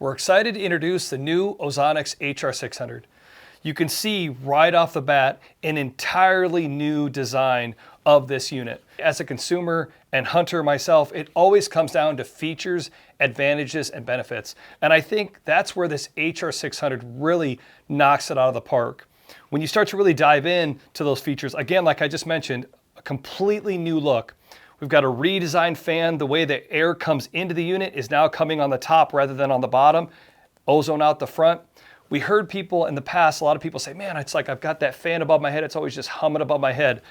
We're excited to introduce the new Ozonics HR600. You can see right off the bat an entirely new design of this unit. As a consumer and hunter myself, it always comes down to features, advantages, and benefits. And I think that's where this HR600 really knocks it out of the park. When you start to really dive in to those features, again, like I just mentioned, a completely new look. We've got a redesigned fan. The way the air comes into the unit is now coming on the top rather than on the bottom. Ozone out the front. We heard people in the past, a lot of people say, man, it's like I've got that fan above my head. It's always just humming above my head.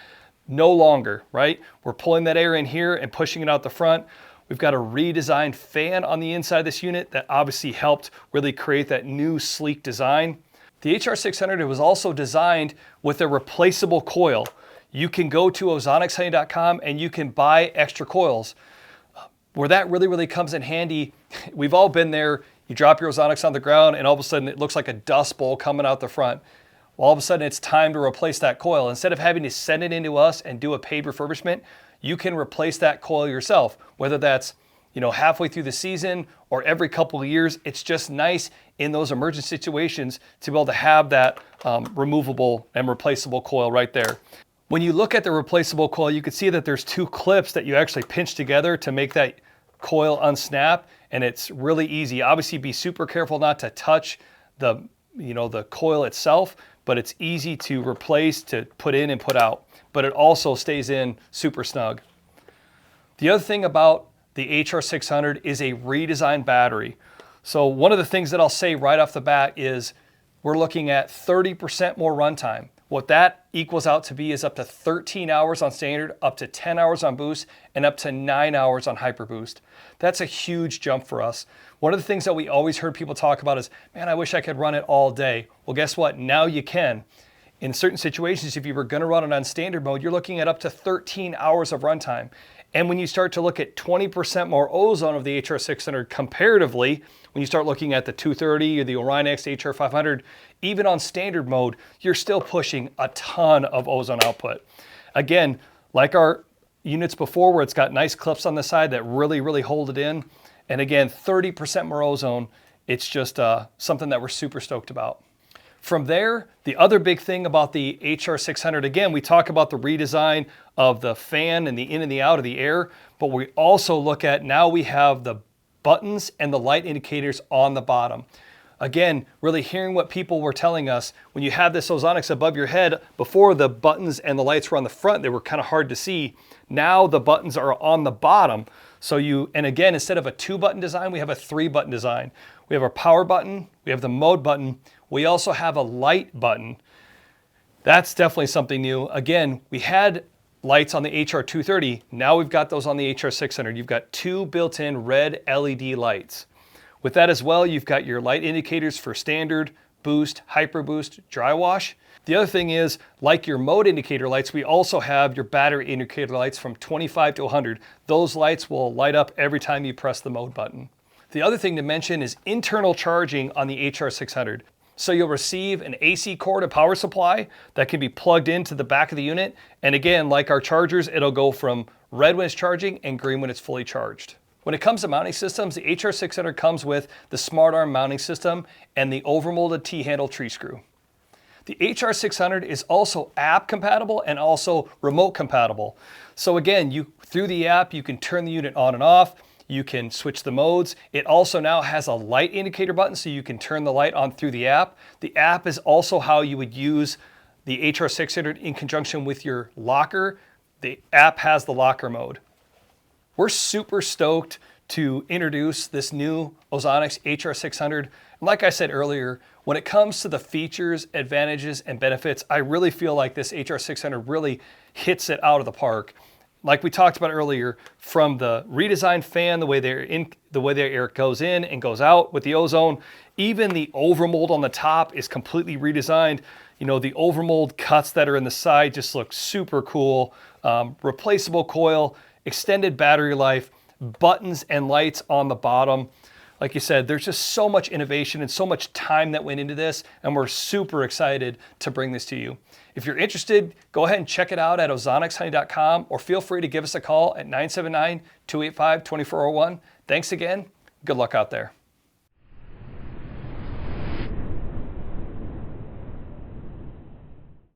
No longer, right? We're pulling that air in here and pushing it out the front. We've got a redesigned fan on the inside of this unit that obviously helped really create that new sleek design. The HR600 was also designed with a replaceable coil. You can go to ozonics.com and you can buy extra coils. Where that really comes in handy, we've all been there. You drop your Ozonics on the ground and all of a sudden it looks like a dust bowl coming out the front. Well, all of a sudden it's time to replace that coil. Instead of having to send it into us and do a paid refurbishment, you can replace that coil yourself. Whether that's halfway through the season or every couple of years, it's just nice in those emergent situations to be able to have that removable and replaceable coil right there. When you look at the replaceable coil, you can see that there's two clips that you actually pinch together to make that coil unsnap, and it's really easy. Obviously, be super careful not to touch the coil itself, but it's easy to replace, to put in and put out. But it also stays in super snug. The other thing about the HR600 is a redesigned battery. So one of the things that I'll say right off the bat is we're looking at 30% more runtime. What that equals out to be is up to 13 hours on standard, up to 10 hours on boost, and up to 9 hours on hyper boost. That's a huge jump for us. One of the things that we always heard people talk about is, man, I wish I could run it all day. Well, guess what? Now you can. In certain situations, if you were going to run it on standard mode, you're looking at up to 13 hours of runtime. And when you start to look at 20% more ozone of the HR600 comparatively, when you start looking at the 230 or the Ozonics HR500, even on standard mode, you're still pushing a ton of ozone output. Again, like our units before where it's got nice clips on the side that really hold it in. And again, 30% more ozone. It's just something that we're super stoked about. From there, the other big thing about the HR600, again, we talk about the redesign of the fan and the in and the out of the air, but we also look at now we have the buttons and the light indicators on the bottom. Again, really hearing what people were telling us, when you have this Ozonics above your head, before the buttons and the lights were on the front, they were kind of hard to see. Now the buttons are on the bottom. And again, instead of a 2-button design, we have a 3-button design. We have our power button, we have the mode button, we also have a light button. That's definitely something new. Again, we had lights on the HR230, now we've got those on the HR600. You've got 2 built-in red LED lights. With that as well, you've got your light indicators for standard, boost, hyper boost, dry wash. The other thing is, like your mode indicator lights, we also have your battery indicator lights from 25 to 100. Those lights will light up every time you press the mode button. The other thing to mention is internal charging on the HR600. So you'll receive an AC cord, a power supply that can be plugged into the back of the unit. And again, like our chargers, it'll go from red when it's charging and green when it's fully charged. When it comes to mounting systems, the HR600 comes with the Smart Arm mounting system and the overmolded T-handle tree screw. The HR600 is also app compatible and also remote compatible. So again, through the app, you can turn the unit on and off. You can switch the modes. It also now has a light indicator button so you can turn the light on through the app. The app is also how you would use the HR600 in conjunction with your locker. The app has the locker mode. We're super stoked to introduce this new Ozonics HR600. And like I said earlier, when it comes to the features, advantages, and benefits, I really feel like this HR600 really hits it out of the park. Like we talked about earlier, from the redesigned fan, the way their air goes in and goes out with the ozone, even the overmold on the top is completely redesigned. The overmold cuts that are in the side just look super cool. Replaceable coil, extended battery life, buttons and lights on the bottom. Like you said, there's just so much innovation and so much time that went into this, and we're super excited to bring this to you. If you're interested, go ahead and check it out at ozonics.com or feel free to give us a call at 979-285-2401. Thanks again. Good luck out there.